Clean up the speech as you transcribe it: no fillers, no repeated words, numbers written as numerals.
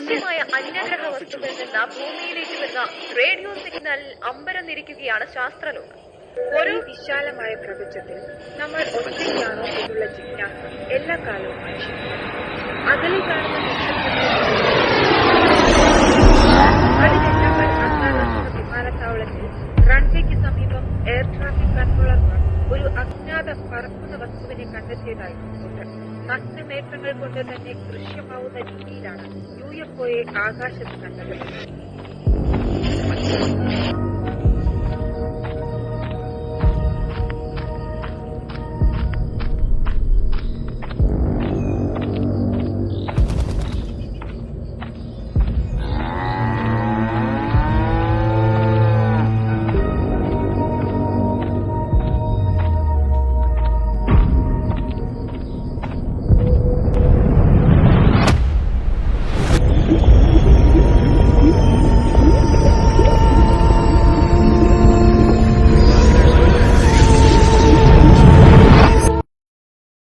അദൃശ്യമായ അന്യഗ്രഹ വസ്തുക്കളിൽ നിന്ന് ഭൂമിയിലേക്ക് വരുന്ന റേഡിയോ സിഗ്നൽ അമ്പരന്നിരിക്കുകയാണ് ശാസ്ത്രലോകം. ഒരു വിശാലമായ പ്രപഞ്ചത്തിൽ നമ്മൾ ഒറ്റയ്ക്കാണോ എന്നുള്ള ജിജ്ഞാസ എല്ലാ കാലവും മനുഷ്യനുണ്ട്. അകലെ കാണുന്ന അതിനെല്ലാം അന്താരാഷ്ട്ര വിമാനത്താവളത്തിൽ റൺവേക്ക് സമീപം എയർ ട്രാഫിക് കൺട്രോളർമാർ ഒരു അജ്ഞാത പറക്കുന്ന വസ്തുവിനെ കണ്ടെത്തിയതായി റിപ്പോർട്ട്. നഗ്നനേത്രങ്ങൾ കൊണ്ട് തന്നെ ദൃശ്യമാവുന്ന രീതിയിലാണ് UFOയെ ആകാശത്ത് കണ്ടത്.